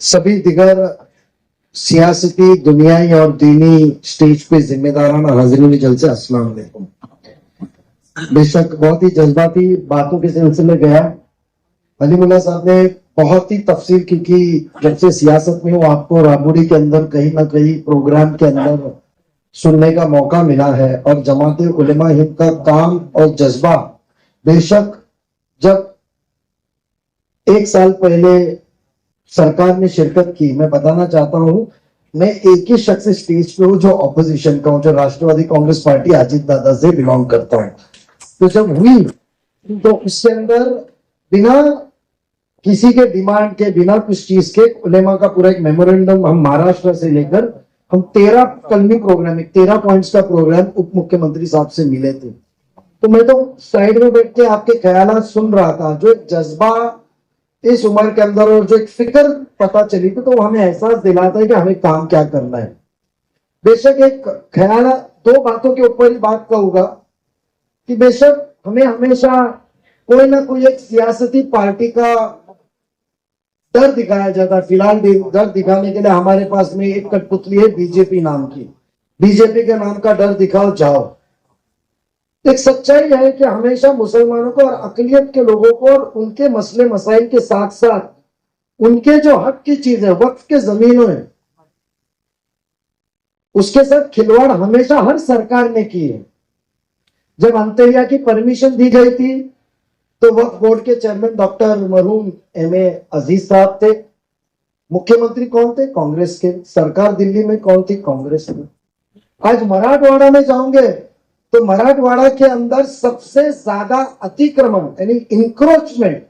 सभी दिगर सियासती दुनियाई और दीनी स्टेज पे जिम्मेदाराना हाजिरीन जलसे अस्सलाम वालेकुम। बेशक बहुत ही जज्बाती बातों के सिलसिले गया। अलीमुल्ला साहब ने बहुत ही तफसील की कि जब से सियासत में वो आपको राबुरी के अंदर कहीं ना कहीं प्रोग्राम के अंदर सुनने का मौका मिला है। और जमात उलेमा हिंद का काम और जज्बा, बेशक जब एक साल पहले सरकार ने शिरकत की, मैं बताना चाहता हूं, मैं एक ही शख्स स्टेज पे हूं जो ऑपोजिशन का हूं, जो राष्ट्रवादी कांग्रेस पार्टी अजीत दादा से बिलोंग करता हूं। तो जब हुई तो उसके अंदर बिना किसी के डिमांड के, बिना कुछ चीज के उलेमा का पूरा एक मेमोरेंडम हम महाराष्ट्र से लेकर हम 13 कलमी प्रोग्राम, 13 पॉइंट्स का प्रोग्राम उप मुख्यमंत्री साहब से मिले थे। तो मैं तो साइड में बैठ के आपके ख्यालात सुन रहा था। जो एक जज्बा इस उम्र के अंदर और जो एक फिक्र पता चली थी, तो हमें एहसास दिलाता है कि हमें काम क्या करना है। बेशक एक ख्याल, दो बातों के ऊपर ही बात कहूंगा कि बेशक हमें हमेशा कोई ना कोई एक सियासती पार्टी का डर दिखाया जाता है। फिलहाल डर दिखाने के लिए हमारे पास में एक कठपुतली है बीजेपी नाम की। बीजेपी के नाम का डर दिखाओ जाओ। एक सच्चाई है कि हमेशा मुसलमानों को और अकलियत के लोगों को और उनके मसले मसाइल के साथ साथ उनके जो हक की चीजें, वक्फ के जमीनों है, उसके साथ खिलवाड़ हमेशा हर सरकार ने की है। जब अंतरिया की परमिशन दी गई थी तो वक्फ बोर्ड के चेयरमैन डॉक्टर मरहूम एम.ए. अजीज साहब थे। मुख्यमंत्री कौन थे? कांग्रेस के। सरकार दिल्ली में कौन थी? कांग्रेस की। आज मराठवाड़ा में जाओगे तो मराठवाड़ा के अंदर सबसे ज्यादा अतिक्रमण यानी इंक्रोचमेंट,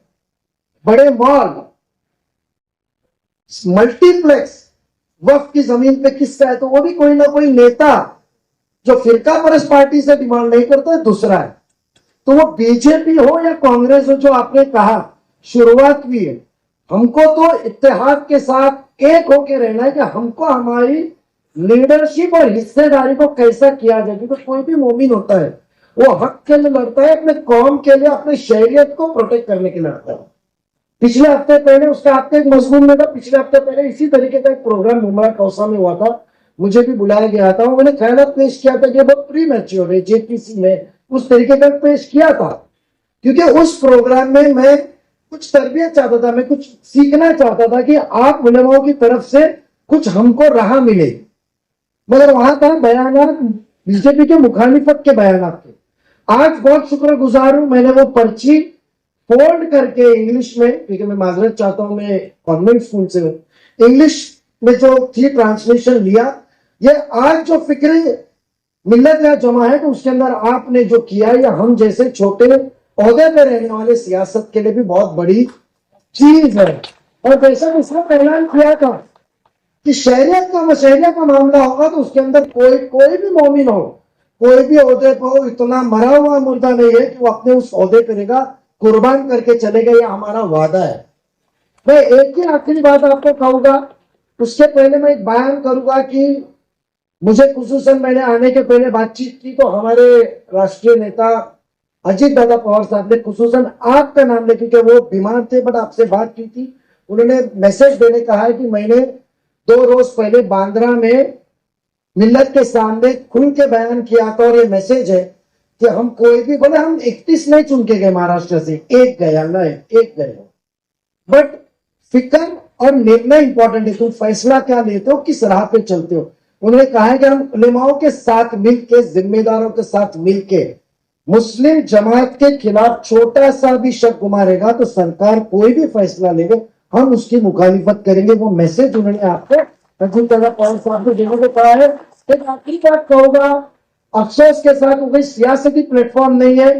बड़े मॉल, मल्टीप्लेक्स वक्फ की जमीन पे किसका है? तो वो भी कोई ना कोई नेता जो फिरका परस्त पार्टी से डिमांड नहीं करता है, दूसरा है। तो वो बीजेपी हो या कांग्रेस हो, जो आपने कहा शुरुआत हुई है, हमको तो इत्तेहाद के साथ एक होके रहना है कि हमको हमारी लीडरशिप और हिस्सेदारी को कैसा किया जाए। क्योंकि कोई भी मोमिन होता है वो हक के लिए लड़ता है, अपने कौम के लिए, अपने शरीयत को प्रोटेक्ट करने के लिए लड़ता है। पिछले हफ्ते पहले उसका आपके एक मजमून में था, पिछले हफ्ते पहले इसी तरीके का एक प्रोग्राम मुमरा कौसा में हुआ था, मुझे भी बुलाया गया था। मैंने ख्याल पेश किया था कि बहुत प्री मैच्योर है, जेपीसी में उस तरीके का पेश किया था। क्योंकि उस प्रोग्राम में मैं कुछ तरबियत चाहता था, मैं कुछ सीखना चाहता था कि आप उलेमाओं की तरफ से कुछ हमको राह मिले। मगर वहां था बयानात बीजेपी के मुखालिफत के बयानात थे। आज बहुत शुक्रगुजार हूं, मैंने वो पर्ची फोल्ड करके इंग्लिश में, क्योंकि मैं माजरत चाहता हूं, मैं कॉन्वेंट स्कूल से हूं, इंग्लिश में जो थी ट्रांसलेशन लिया। ये आज जो फिक्र मिल्लत या जमा है, तो उसके अंदर आपने जो किया, या हम जैसे छोटे ओहदे पे रहने वाले सियासत के लिए भी बहुत बड़ी चीज है। और बेशक इसमें ऐलान किया था कि शहरियत का मामला होगा तो उसके अंदर कोई भी मोमिन हो, कोई भी ओहदे पर हो, इतना मरा हुआ मुर्दा नहीं है कि वो अपने उस ओहदे पे रहेगा, कुर्बान करके चलेगा। ये हमारा वादा है। मैं एक ही आखिरी बात आपको कहूंगा, उसके पहले मैं एक बयान करूंगा कि मुझे खुसूसन, मैंने आने के पहले बातचीत की तो हमारे राष्ट्रीय नेता अजीत दादा पवार साहब ने खुसूसन आपका नाम लेके, क्योंकि वो बीमार थे, बट आपसे बात की थी, उन्होंने मैसेज देने कहा है कि मैंने 2 रोज पहले बांद्रा में मिल्लत के सामने खुल के बयान किया था। और ये मैसेज है कि हम कोई भी, बोले हम 31 नहीं चुन के गए महाराष्ट्र से, एक गए, अल्लाह है, एक गए, बट फिक्र और निर्णय इंपॉर्टेंट है। तुम फैसला क्या लेते हो, किस राह पे चलते हो। उन्होंने कहा है कि हम उलेमाओं के साथ मिलके, जिम्मेदारों के साथ मिलके मुस्लिम जमात के खिलाफ छोटा सा भी शक गुमारेगा तो सरकार कोई भी फैसला लेगा, हम उसकी मुखालिफत करेंगे। वो मैसेज उन्होंने आपको अजीत दादा पवार साहब को देने को कहा है। एक आखिरी बात कहूंगा, अफसोस के साथ कोई सियासती प्लेटफॉर्म नहीं है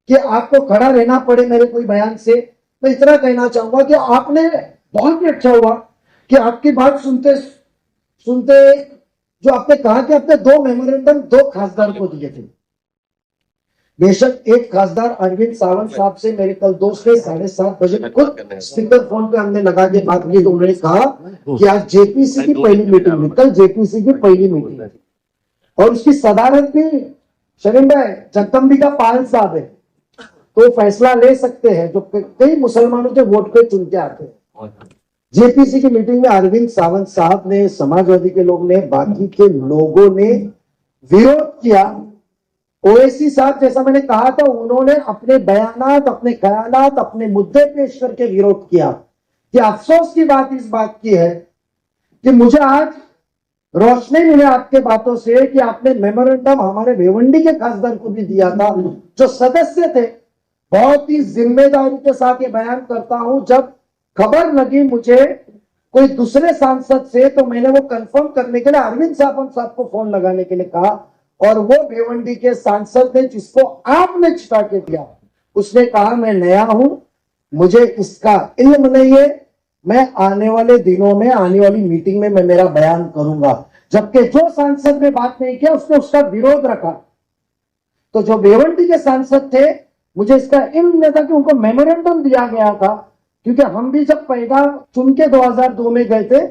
कि आपको खड़ा रहना पड़े मेरे कोई बयान से। मैं इतना कहना चाहूंगा कि आपने, बहुत ही अच्छा हुआ कि आपकी बात सुनते सुनते जो आपने कहा कि आपने 2 मेमोरेंडम 2 खासदार को दिए थे। बेशक एक खासदार अरविंद सावंत साहब से मेरे कल दोस्त ने 7:30 बजे खुद स्पीकर फोन पे हमने लगा के बात की, तो उन्होंने कहा कि आज जेपीसी की पहली मीटिंग थी, कल जेपीसी की पहली मीटिंग थी, और उसकी सदारत भी शरीम भाई जगदम्बिका पाल साहब है, तो फैसला ले सकते हैं जो कई मुसलमानों के वोट पे चुन के आते हैं। जेपीसी की मीटिंग में अरविंद सावंत साहब ने, समाजवादी के लोग ने, बाकी के लोगों ने विरोध किया। ओवैसी साहब, जैसा मैंने कहा था, उन्होंने अपने बयानात, अपने ख्यालात, अपने मुद्दे पेश करके विरोध किया। कि अफसोस की बात इस बात की है कि मुझे आज रोशनी मिले आपके बातों से कि आपने मेमोरेंडम हमारे भिवंडी के खासदार को भी दिया था, जो सदस्य थे। बहुत ही जिम्मेदारी के साथ ये बयान करता हूं, जब खबर लगी मुझे कोई दूसरे सांसद से, तो मैंने वो कंफर्म करने के लिए अरविंद साहब को फोन लगाने के लिए कहा, और वो भिवंडी के सांसद ने, जिसको आपने छिपा के दिया, उसने कहा मैं नया हूं, मुझे इसका इल्म नहीं है, मैं आने वाले दिनों में, आने वाली मीटिंग में मैं मेरा बयान करूंगा। जबकि जो सांसद ने बात नहीं किया, उसने उसका विरोध रखा। तो जो भिवंडी के सांसद थे, मुझे इसका इल्म नहीं था कि उनको मेमोरेंडम दिया गया था, क्योंकि हम भी जब पैदा चुन के 2002 में गए थे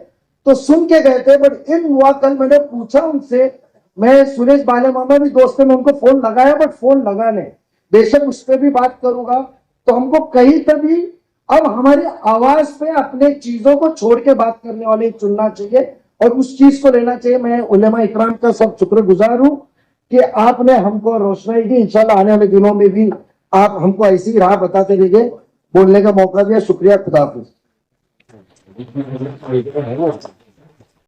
तो सुन के गए थे, बट इल्म हुआ। कल मैंने पूछा उनसे, मैं सुरेश बाले मामा भी दोस्त है, मैं उनको फोन लगाया, बट फोन लगा नहीं। बेशक उस पर भी बात करूंगा। तो हमको कहीं कभी अब हमारी आवाज पे अपने चीजों को छोड़ के बात करने वाले चुनना चाहिए और उस चीज को लेना चाहिए। मैं उलेमा इकराम का सब शुक्रगुजार हूं कि आपने हमको रोशनाई दी। इंशाल्लाह आने वाले दिनों में भी आप हमको ऐसी राह बताते रहिए, बोलने का मौका दिया। शुक्रिया, खुदा हाफिज।